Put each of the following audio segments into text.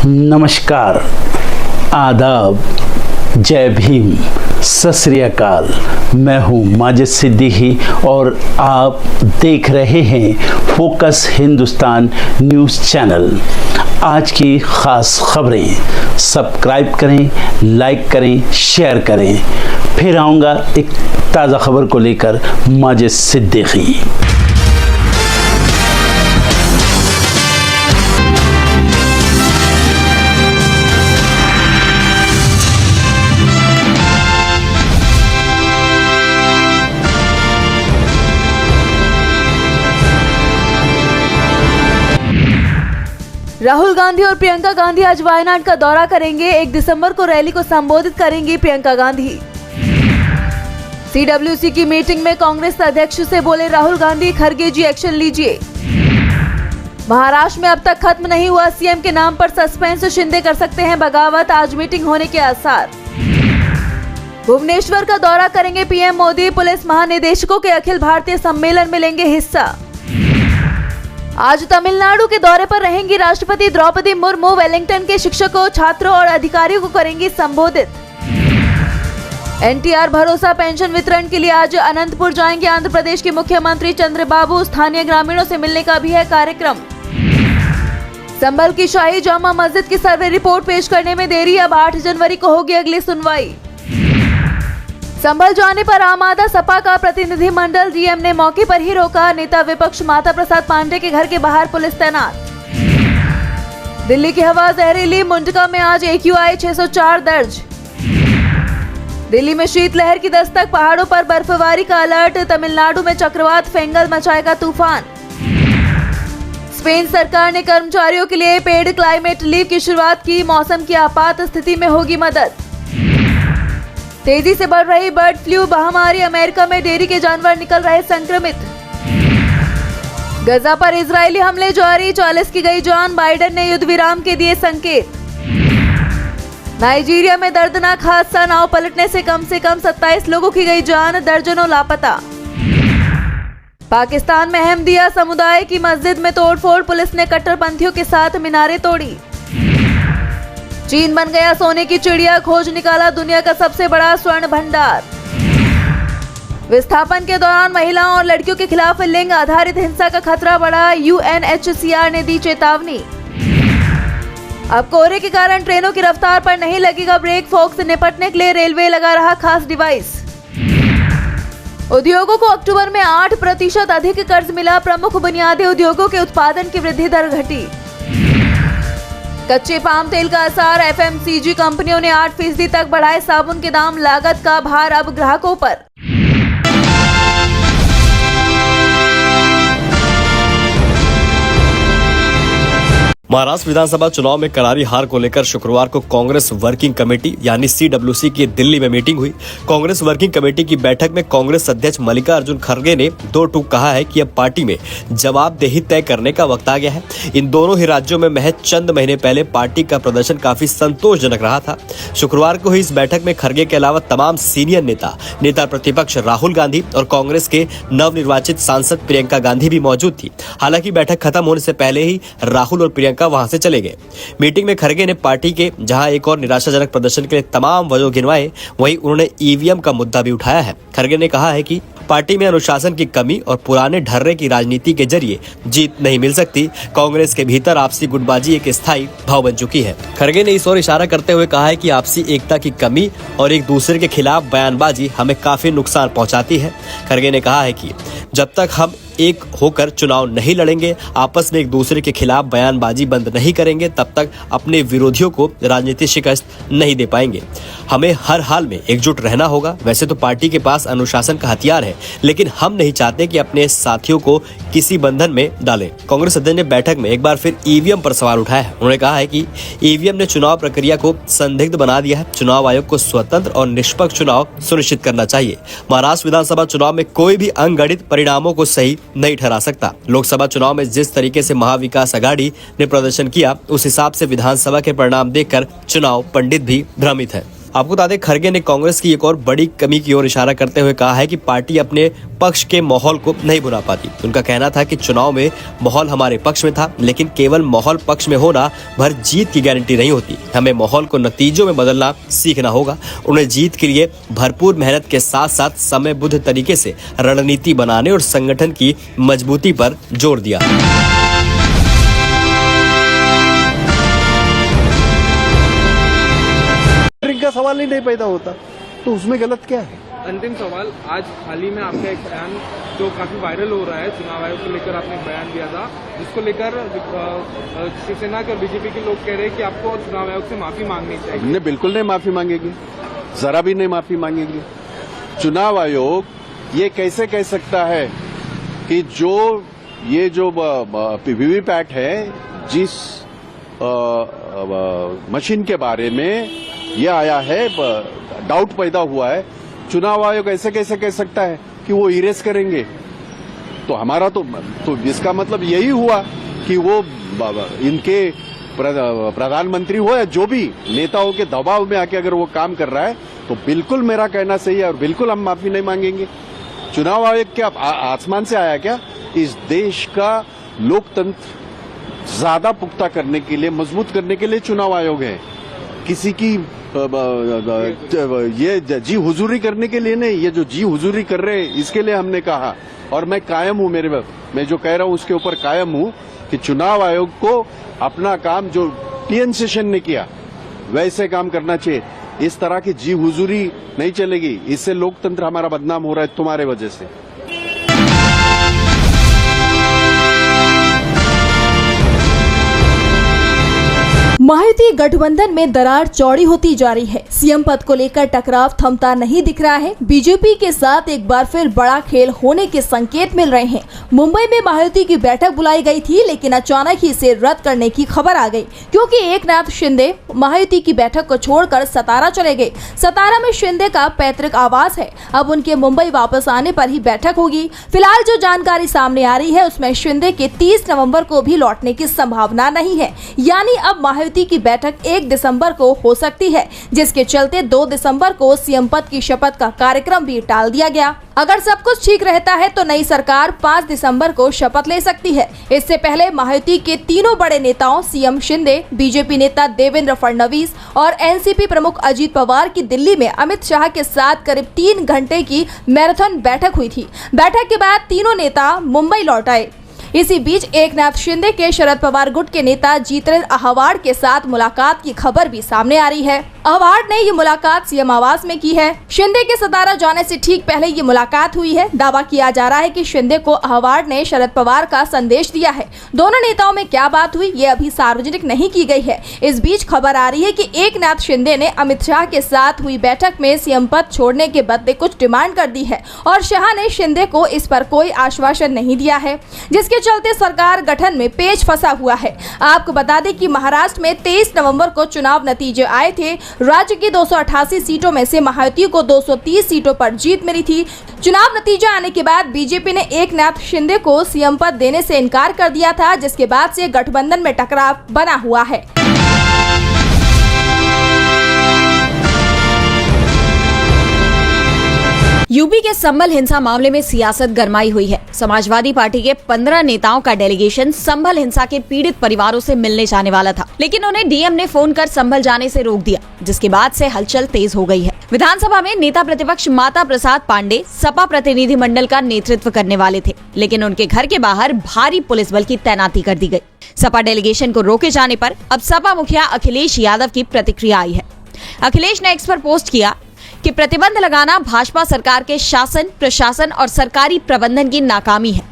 नमस्कार, आदाब, जय भीम, सत श्री अकाल। मैं हूँ माजिद सिद्दीकी और आप देख रहे हैं फोकस हिंदुस्तान न्यूज़ चैनल। आज की ख़ास खबरें सब्सक्राइब करें, लाइक करें, शेयर करें। फिर आऊँगा एक ताज़ा खबर को लेकर माजिद सिद्दीकी। राहुल गांधी और प्रियंका गांधी आज वायनाड का दौरा करेंगे। 1 दिसंबर को रैली को संबोधित करेंगी प्रियंका गांधी। CWC की मीटिंग में कांग्रेस अध्यक्ष से बोले राहुल गांधी, खड़गे जी एक्शन लीजिए। महाराष्ट्र में अब तक खत्म नहीं हुआ सीएम के नाम पर सस्पेंस, शिंदे कर सकते हैं बगावत, आज मीटिंग होने के आसार। भुवनेश्वर का दौरा करेंगे पीएम मोदी, पुलिस महानिदेशकों के अखिल भारतीय सम्मेलन में लेंगे हिस्सा। आज तमिलनाडु के दौरे पर रहेंगी राष्ट्रपति द्रौपदी मुर्मू, वेलिंगटन के शिक्षकों, छात्रों और अधिकारियों को करेंगी संबोधित। NTR भरोसा पेंशन वितरण के लिए आज अनंतपुर जाएंगे आंध्र प्रदेश के मुख्यमंत्री चंद्रबाबू, स्थानीय ग्रामीणों से मिलने का भी है कार्यक्रम। संभल की शाही जामा मस्जिद की सर्वे रिपोर्ट पेश करने में देरी, अब 8 जनवरी को होगी अगली सुनवाई। संभल जाने पर आमादा सपा का प्रतिनिधिमंडल, डीएम ने मौके पर ही रोका, नेता विपक्ष माता प्रसाद पांडे के घर के बाहर पुलिस तैनात। दिल्ली की हवा जहरीली, मुंडका में आज AQI 604 दर्ज। दिल्ली में शीतलहर की दस्तक, पहाड़ों पर बर्फबारी का अलर्ट, तमिलनाडु में चक्रवात फेंगल मचाएगा तूफान। स्पेन सरकार ने कर्मचारियों के लिए पेड क्लाइमेट लीव की शुरुआत की, मौसम की आपात स्थिति में होगी मदद। तेजी से बढ़ रही बर्ड फ्लू महामारी, अमेरिका में डेयरी के जानवर निकल रहे संक्रमित। गजा पर इजरायली हमले जारी, 40 की गई जान, बाइडेन ने युद्ध विराम के दिए संकेत। नाइजीरिया में दर्दनाक हादसा, नाव पलटने से कम 27 लोगों की गई जान, दर्जनों लापता। पाकिस्तान में अहमदिया समुदाय की मस्जिद में तोड़फोड़, पुलिस ने कट्टरपंथियों के साथ मीनारें तोड़ी। चीन बन गया सोने की चिड़िया, खोज निकाला दुनिया का सबसे बड़ा स्वर्ण भंडार। विस्थापन के दौरान महिलाओं और लड़कियों के खिलाफ लिंग आधारित हिंसा का खतरा बढ़ा, UNHCR ने दी चेतावनी। अब कोहरे के कारण ट्रेनों की रफ्तार पर नहीं लगेगा ब्रेक, फॉग से निपटने के लिए रेलवे लगा रहा खास डिवाइस। उद्योगों को अक्टूबर में 8% अधिक कर्ज मिला, प्रमुख बुनियादी उद्योगों के उत्पादन की वृद्धि दर घटी। कच्चे पाम तेल का असर, FMCG कंपनियों ने 8% तक बढ़ाए साबुन के दाम, लागत का भार अब ग्राहकों पर। महाराष्ट्र विधानसभा चुनाव में करारी हार को लेकर शुक्रवार को कांग्रेस वर्किंग कमेटी यानी CWC की दिल्ली में मीटिंग हुई। कांग्रेस वर्किंग कमेटी की बैठक में कांग्रेस अध्यक्ष मल्लिकार्जुन खड़गे ने 2 टूक कहा है कि अब पार्टी में जवाबदेही तय करने का वक्त आ गया है। इन दोनों ही राज्यों में महज चंद महीने पहले पार्टी का प्रदर्शन काफी संतोषजनक रहा था। शुक्रवार को हुई इस बैठक में खड़गे के अलावा तमाम सीनियर नेता प्रतिपक्ष राहुल गांधी और कांग्रेस के नवनिर्वाचित सांसद प्रियंका गांधी भी मौजूद थी। हालांकि बैठक खत्म होने से पहले ही राहुल और प्रियंका वहां से चले गए। मीटिंग में खड़गे ने पार्टी के जहां एक और निराशाजनक प्रदर्शन के लिए तमाम वजह गिनवाए, वहीं उन्होंने EVM का मुद्दा भी उठाया है। खड़गे ने कहा है कि पार्टी में अनुशासन की कमी और पुराने ढर्रे की राजनीति के जरिए जीत नहीं मिल सकती। कांग्रेस के भीतर आपसी गुटबाजी एक स्थायी भाव बन चुकी है। खड़गे ने इस ओर इशारा करते हुए कहा है कि आपसी एकता की कमी और एक दूसरे के खिलाफ बयानबाजी हमें काफी नुकसान पहुंचाती है। खड़गे ने कहा है कि जब तक हम एक होकर चुनाव नहीं लड़ेंगे, आपस में एक दूसरे के खिलाफ बयानबाजी बंद नहीं करेंगे, तब तक अपने विरोधियों को राजनीतिक शिकस्त नहीं दे पाएंगे। हमें हर हाल में एकजुट रहना होगा। वैसे तो पार्टी के पास अनुशासन का हथियार है, लेकिन हम नहीं चाहते कि अपने साथियों को किसी बंधन में डालें। कांग्रेस अध्यक्ष ने बैठक में एक बार फिर EVM पर सवाल उठाया है। उन्होंने कहा है कि EVM ने चुनाव प्रक्रिया को संदिग्ध बना दिया है। चुनाव आयोग को स्वतंत्र और निष्पक्ष चुनाव सुनिश्चित करना चाहिए। महाराष्ट्र विधानसभा चुनाव में कोई भी अंगणित परिणामों को सही नहीं ठहरा सकता। लोकसभा चुनाव में जिस तरीके से महाविकास आघाड़ी ने प्रदर्शन किया, उस हिसाब से विधानसभा के परिणाम देखकर चुनाव पंडित भी भ्रमित है। आपको बता दें, खरगे ने कांग्रेस की एक और बड़ी कमी की ओर इशारा करते हुए कहा है कि पार्टी अपने पक्ष के माहौल को नहीं बुला पाती। उनका कहना था कि चुनाव में माहौल हमारे पक्ष में था, लेकिन केवल माहौल पक्ष में होना भर जीत की गारंटी नहीं होती। हमें माहौल को नतीजों में बदलना सीखना होगा। उन्हें जीत के लिए भरपूर मेहनत के साथ साथ समयबद्ध तरीके से रणनीति बनाने और संगठन की मजबूती पर जोर दिया। का सवाल ही नहीं पैदा होता, तो उसमें गलत क्या है? अंतिम सवाल, आज हाल ही में आपका एक बयान जो काफी वायरल हो रहा है, चुनाव आयोग को लेकर आपने एक बयान दिया था, जिसको लेकर शिवसेना के और बीजेपी के लोग कह रहे हैं कि आपको चुनाव आयोग से माफी मांगनी चाहिए। हमने बिल्कुल नहीं माफी मांगेगी, जरा भी नहीं माफी मांगेगी। चुनाव आयोग ये कैसे कह सकता है कि ये जो वीवीपैट है, जिस मशीन के बारे में ये आया है, डाउट पैदा हुआ है, चुनाव आयोग ऐसे कैसे कह सकता है कि वो इरेज करेंगे? तो हमारा तो इसका मतलब यही हुआ कि वो इनके प्रधानमंत्री हो या जो भी नेताओं के दबाव में आके अगर वो काम कर रहा है, तो बिल्कुल मेरा कहना सही है और बिल्कुल हम माफी नहीं मांगेंगे। चुनाव आयोग क्या आसमान से आया क्या? इस देश का लोकतंत्र ज्यादा पुख्ता करने के लिए, मजबूत करने के लिए चुनाव आयोग है। किसी की ये जी हुजूरी करने के लिए नहीं, ये जो जी हुजूरी कर रहे हैं इसके लिए हमने कहा, और मैं कायम हूं, मैं जो कह रहा हूं उसके ऊपर कायम हूं कि चुनाव आयोग को अपना काम जो टीएन सेशन ने किया वैसे काम करना चाहिए। इस तरह की जी हुजूरी नहीं चलेगी, इससे लोकतंत्र हमारा बदनाम हो रहा है तुम्हारे वजह से। महायुति गठबंधन में दरार चौड़ी होती जा रही है। सीएम पद को लेकर टकराव थमता नहीं दिख रहा है। बीजेपी के साथ एक बार फिर बड़ा खेल होने के संकेत मिल रहे हैं। मुंबई में महायुति की बैठक बुलाई गई थी, लेकिन अचानक ही इसे रद्द करने की खबर आ गई, क्योंकि एकनाथ शिंदे महायुति की बैठक को छोड़कर सतारा चले गए। सतारा में शिंदे का पैतृक आवास है। अब उनके मुंबई वापस आने पर ही बैठक होगी। फिलहाल जो जानकारी सामने आ रही है उसमें शिंदे के 30 नवंबर को भी लौटने की संभावना नहीं है, यानी अब महायुति की बैठक 1 दिसंबर को हो सकती है, जिसके चलते 2 दिसंबर को सीएम पद की शपथ का कार्यक्रम भी टाल दिया गया। अगर सब कुछ ठीक रहता है तो नई सरकार 5 दिसंबर को शपथ ले सकती है। इससे पहले महायुति के तीनों बड़े नेताओं सीएम शिंदे, बीजेपी नेता देवेंद्र फडणवीस और एनसीपी प्रमुख अजीत पवार की दिल्ली में अमित शाह के साथ करीब 3 घंटे की मैराथन बैठक हुई थी। बैठक के बाद तीनों नेता मुंबई लौट आए। इसी बीच एकनाथ शिंदे के शरद पवार गुट के नेता जितेंद्र आह्वाड के साथ मुलाकात की खबर भी सामने आ रही है। आह्वाड ने ये मुलाकात सीएम आवास में की है। शिंदे के सतारा जाने से ठीक पहले ये मुलाकात हुई है। दावा किया जा रहा है कि शिंदे को आह्वाड ने शरद पवार का संदेश दिया है। दोनों नेताओं में क्या बात हुई ये अभी सार्वजनिक नहीं की गई है। इस बीच खबर आ रही है कि एकनाथ शिंदे ने अमित शाह के साथ हुई बैठक में सीएम पद छोड़ने के बदले कुछ डिमांड कर दी है और शाह ने शिंदे को इस पर कोई आश्वासन नहीं दिया है, जिसके चलते सरकार गठन में पेच फंसा हुआ है। आपको बता दें कि महाराष्ट्र में 23 नवंबर को चुनाव नतीजे आए थे। राज्य की 288 सीटों में से महायुति को 230 सीटों पर जीत मिली थी। चुनाव नतीजे आने के बाद बीजेपी ने एकनाथ शिंदे को सीएम पद देने से इनकार कर दिया था, जिसके बाद से गठबंधन में टकराव बना हुआ है। यूपी के संभल हिंसा मामले में सियासत गरमाई हुई है। समाजवादी पार्टी के 15 नेताओं का डेलीगेशन संभल हिंसा के पीड़ित परिवारों से मिलने जाने वाला था, लेकिन उन्हें डीएम ने फोन कर संभल जाने से रोक दिया, जिसके बाद से हलचल तेज हो गई है। विधानसभा में नेता प्रतिपक्ष माता प्रसाद पांडे सपा प्रतिनिधि मंडल का नेतृत्व करने वाले थे, लेकिन उनके घर के बाहर भारी पुलिस बल की तैनाती कर दी गई। सपा डेलीगेशन को रोके जाने पर अब सपा मुखिया अखिलेश यादव की प्रतिक्रिया आई है। अखिलेश ने एक्स पर पोस्ट किया कि प्रतिबंध लगाना भाजपा सरकार के शासन, प्रशासन और सरकारी प्रबंधन की नाकामी है।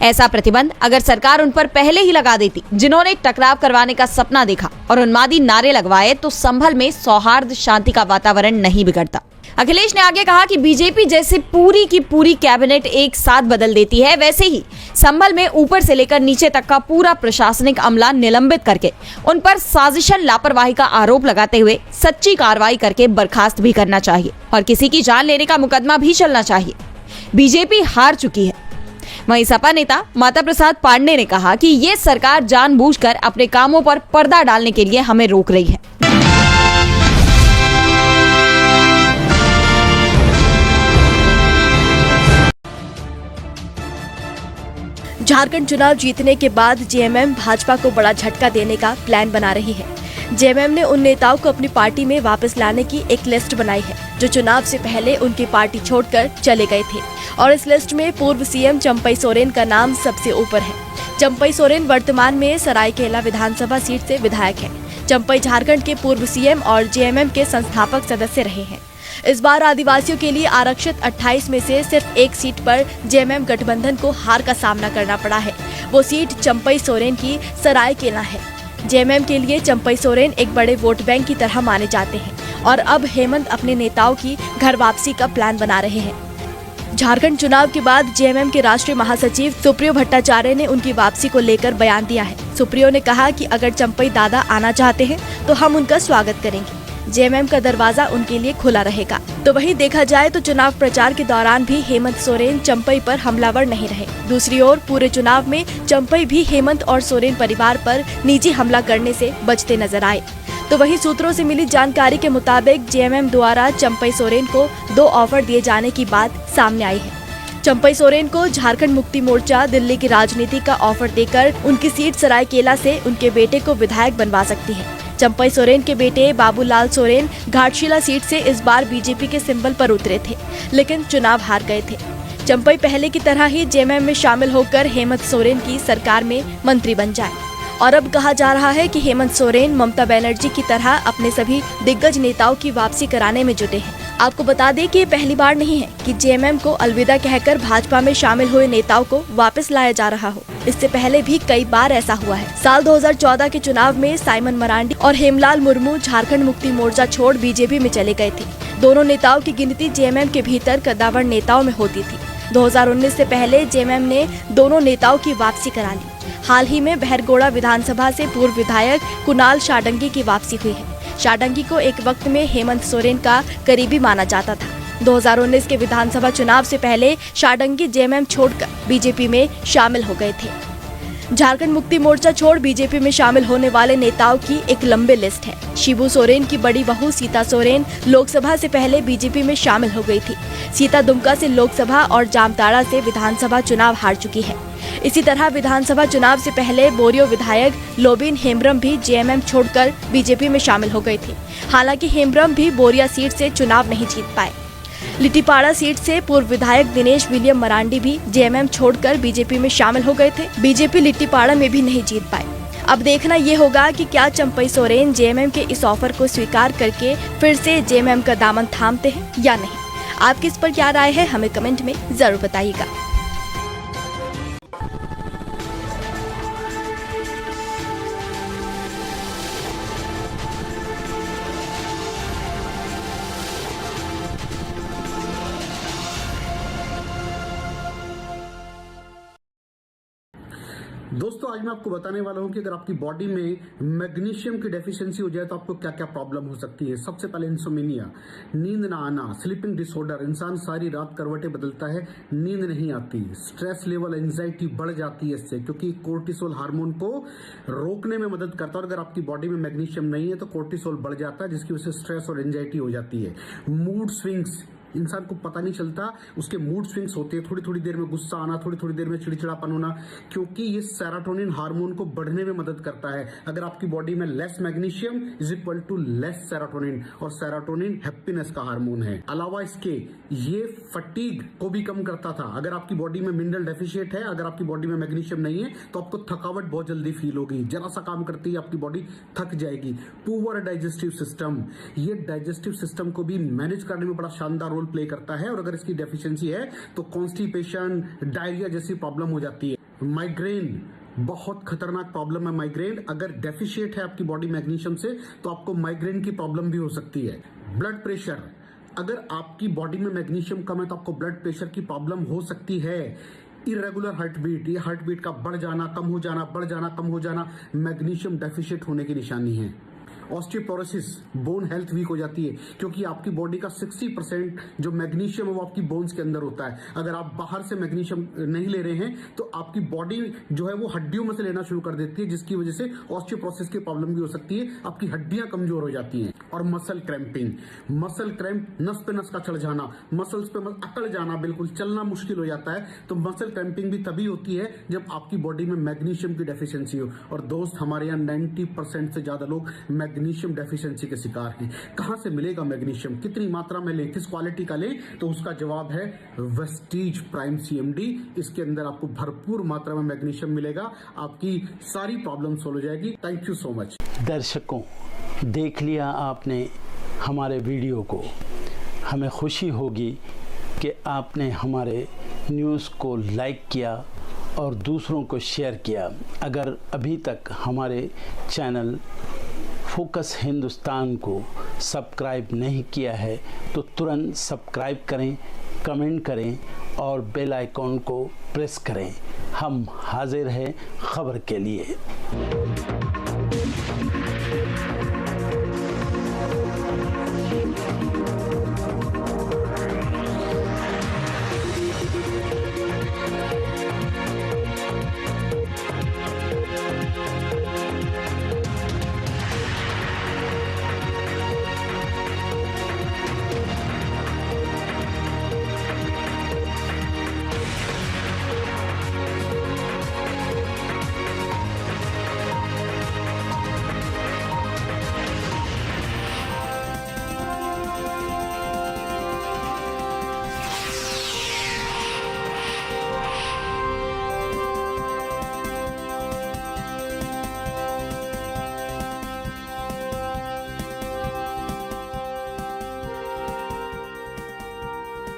ऐसा प्रतिबंध अगर सरकार उन पर पहले ही लगा देती, जिन्होंने टकराव करवाने का सपना देखा और उन्मादी नारे लगवाए, तो संभल में सौहार्द शांति का वातावरण नहीं बिगड़ता। अखिलेश ने आगे कहा कि बीजेपी जैसे पूरी की पूरी कैबिनेट एक साथ बदल देती है, वैसे ही संभल में ऊपर से लेकर नीचे तक का पूरा प्रशासनिक अमला निलंबित करके उन पर साजिशन, लापरवाही का आरोप लगाते हुए सच्ची कार्रवाई करके बर्खास्त भी करना चाहिए और किसी की जान लेने का मुकदमा भी चलना चाहिए। बीजेपी हार चुकी है। वहीं सपा नेता माता प्रसाद पांडे ने कहा कि ये सरकार जानबूझकर अपने कामों पर पर्दा डालने के लिए हमें रोक रही है। झारखंड चुनाव जीतने के बाद जेएमएम भाजपा को बड़ा झटका देने का प्लान बना रही है। जेएमएम ने उन नेताओं को अपनी पार्टी में वापस लाने की एक लिस्ट बनाई है जो चुनाव से पहले उनकी पार्टी छोड़कर चले गए थे और इस लिस्ट में पूर्व सीएम चंपई सोरेन का नाम सबसे ऊपर है। चंपई सोरेन वर्तमान में सरायकेला विधानसभा सीट से विधायक है। चंपई झारखंड के पूर्व सीएम और जेएमएम के संस्थापक सदस्य रहे हैं। इस बार आदिवासियों के लिए आरक्षित 28 में से सिर्फ एक सीट पर जेएमएम गठबंधन को हार का सामना करना पड़ा है। वो सीट चंपई सोरेन की सरायकेला है। जेएमएम के लिए चंपई सोरेन एक बड़े वोट बैंक की तरह माने जाते हैं और अब हेमंत अपने नेताओं की घर वापसी का प्लान बना रहे हैं। झारखंड चुनाव के बाद जेएमएम के राष्ट्रीय महासचिव सुप्रियो भट्टाचार्य ने उनकी वापसी को लेकर बयान दिया है। सुप्रियो ने कहा कि अगर चंपई दादा आना चाहते हैं तो हम उनका स्वागत करेंगे। जेएमएम का दरवाजा उनके लिए खुला रहेगा। तो वहीं देखा जाए तो चुनाव प्रचार के दौरान भी हेमंत सोरेन चंपई पर हमलावर नहीं रहे। दूसरी ओर पूरे चुनाव में चंपई भी हेमंत और सोरेन परिवार पर निजी हमला करने से बचते नजर आए। तो वहीं सूत्रों से मिली जानकारी के मुताबिक जेएमएम द्वारा चंपई सोरेन को 2 ऑफर दिए जाने की बात सामने आई है। चंपई सोरेन को झारखंड मुक्ति मोर्चा दिल्ली की राजनीति का ऑफर देकर उनकी सीट सरायकेला से उनके बेटे को विधायक बनवा सकती है। चंपई सोरेन के बेटे बाबूलाल सोरेन घाटशिला सीट से इस बार बीजेपी के सिंबल पर उतरे थे, लेकिन चुनाव हार गए थे। चंपई पहले की तरह ही जेएमएम में शामिल होकर हेमंत सोरेन की सरकार में मंत्री बन जाए और अब कहा जा रहा है कि हेमंत सोरेन ममता बनर्जी की तरह अपने सभी दिग्गज नेताओं की वापसी कराने में जुटे हैं। आपको बता दें कि ये पहली बार नहीं है कि जेएमएम को अलविदा कहकर भाजपा में शामिल हुए नेताओं को वापस लाया जा रहा हो। इससे पहले भी कई बार ऐसा हुआ है। साल 2014 के चुनाव में साइमन मरांडी और हेमलाल मुर्मू झारखंड मुक्ति मोर्चा छोड़ बीजेपी में चले गए थे। दोनों नेताओं की गिनती जेएमएम के भीतर कद्दावर नेताओं में होती थी। 2019 से पहले जेएमएम ने दोनों नेताओं की वापसी करा ली। हाल ही में बहरगोड़ा विधानसभा से पूर्व विधायक कुणाल शाडंगी की वापसी हुई है। शाडंगी को एक वक्त में हेमंत सोरेन का करीबी माना जाता था। 2019 के विधानसभा चुनाव से पहले शाडंगी जेएमएम छोड़कर बीजेपी में शामिल हो गए थे। झारखंड मुक्ति मोर्चा छोड़ बीजेपी में शामिल होने वाले नेताओं की एक लंबी लिस्ट है। शिबू सोरेन की बड़ी बहू सीता सोरेन लोकसभा से पहले बीजेपी में शामिल हो गई थी। सीता दुमका से लोकसभा और जामताड़ा से विधानसभा चुनाव हार चुकी है। इसी तरह विधानसभा चुनाव से पहले बोरियो विधायक लोबिन हेम्ब्रम भी जेएमएम छोड़कर बीजेपी में शामिल हो गए थे। हालांकि हेम्ब्रम भी बोरिया सीट से चुनाव नहीं जीत पाए। लिट्टीपाड़ा सीट से पूर्व विधायक दिनेश विलियम मरांडी भी जेएमएम छोड़कर बीजेपी में शामिल हो गए थे। बीजेपी लिट्टीपाड़ा में भी नहीं जीत पाए। अब देखना ये होगा कि क्या चंपई सोरेन जेएमएम के इस ऑफर को स्वीकार करके फिर से जेएमएम का दामन थामते हैं या नहीं। आपकी इस पर क्या राय है, हमें कमेंट में जरूर बताइएगा। दोस्तों आज मैं आपको बताने वाला हूं कि अगर आपकी बॉडी में मैग्नीशियम की डेफिशिएंसी हो जाए तो आपको क्या क्या प्रॉब्लम हो सकती है। सबसे पहले इंसोमेनिया, नींद ना आना, स्लीपिंग डिसऑर्डर, इंसान सारी रात करवटें बदलता है, नींद नहीं आती, स्ट्रेस लेवल, एंजाइटी बढ़ जाती है इससे, क्योंकि कोर्टिसोल हार्मोन को रोकने में मदद करता है। और अगर आपकी बॉडी में मैग्नीशियम नहीं है तो कोर्टिसोल बढ़ जाता है, जिसकी वजह से स्ट्रेस और एंजाइटी हो जाती है। मूड स्विंग्स, इंसान को पता नहीं चलता उसके मूड स्विंग्स होते हैं, थोड़ी थोड़ी देर में गुस्सा आना, थोड़ी थोड़ी देर में चिड़चिड़ापन होना, क्योंकि ये सेरोटोनिन हार्मोन को बढ़ने में मदद करता है। अगर आपकी बॉडी में less magnesium is equal to less serotonin, और सेरोटोनिन हैप्पीनेस का हार्मोन है। अलावा इसके ये फटीग को भी कम करता था। अगर आपकी बॉडी में मिनरल डेफिशिएट है, अगर आपकी बॉडी में मैग्नीशियम नहीं है तो आपको थकावट बहुत जल्दी फील होगी, जरा सा काम करती है आपकी बॉडी थक जाएगी। पुअर डाइजेस्टिव सिस्टम, ये डाइजेस्टिव सिस्टम को भी मैनेज करने में बड़ा शानदार रोल प्ले करता है, और अगर इसकी डेफिशिएंसी है तो कॉन्स्टिपेशन, डायरिया जैसी प्रॉब्लम हो जाती है। माइग्रेन बहुत खतरनाक प्रॉब्लम है। माइग्रेन अगर डेफिशिएट है आपकी बॉडी मैग्नीशियम से तो आपको माइग्रेन की प्रॉब्लम भी हो सकती है। ब्लड प्रेशर, अगर आपकी बॉडी में मैग्नीशियम कम है तो आपको ब्लड प्रेशर की प्रॉब्लम हो सकती है। इरेगुलर हार्टबीट, ये हार्टबीट का बढ़ जाना, कम हो जाना, बढ़ जाना, कम हो जाना, मैग्नीशियम डेफिशिएट होने की निशानी है। ऑस्टियोपोरोसिस, बोन हेल्थ वीक हो जाती है, क्योंकि आपकी बॉडी का 60% जो मैग्नीशियम है वो आपकी बोन्स के अंदर होता है। अगर आप बाहर से मैग्नीशियम नहीं ले रहे हैं तो आपकी बॉडी जो है वो हड्डियों में से लेना शुरू कर देती है, जिसकी वजह से ऑस्टियोपोरोसिस की प्रॉब्लम भी हो सकती है, आपकी हड्डियां कमजोर हो जाती हैं। और मसल क्रैम्पिंग, मसल क्रैम्प, नस पे नस का चढ़ जाना, मसल्स पे अकड़ जाना, बिल्कुल चलना मुश्किल हो जाता है। तो मसल क्रैम्पिंग भी तभी होती है जब आपकी बॉडी में मैग्नीशियम की डेफिशिएंसी हो। और दोस्त, हमारे यहाँ 90% से ज्यादा लोग मैग्नीशियम डेफिशिएंसी के शिकार हैं। कहां से मिलेगा मैग्नीशियम, कितनी मात्रा में लें, किस क्वालिटी का लें? तो उसका जवाब है वेस्टीज प्राइम CMD। इसके अंदर आपको भरपूर मात्रा में मैग्नीशियम मिलेगा, आपकी सारी प्रॉब्लम सोल्व हो जाएगी। Thank you so much. दर्शकों, देख लिया आपने हमारे वीडियो को। हमें खुशी होगी कि आपने हमारे न्यूज़ को लाइक किया और दूसरों को शेयर किया। अगर अभी तक हमारे चैनल फोकस हिंदुस्तान को सब्सक्राइब नहीं किया है तो तुरंत सब्सक्राइब करें, कमेंट करें और बेल आइकॉन को प्रेस करें। हम हाजिर हैं खबर के लिए।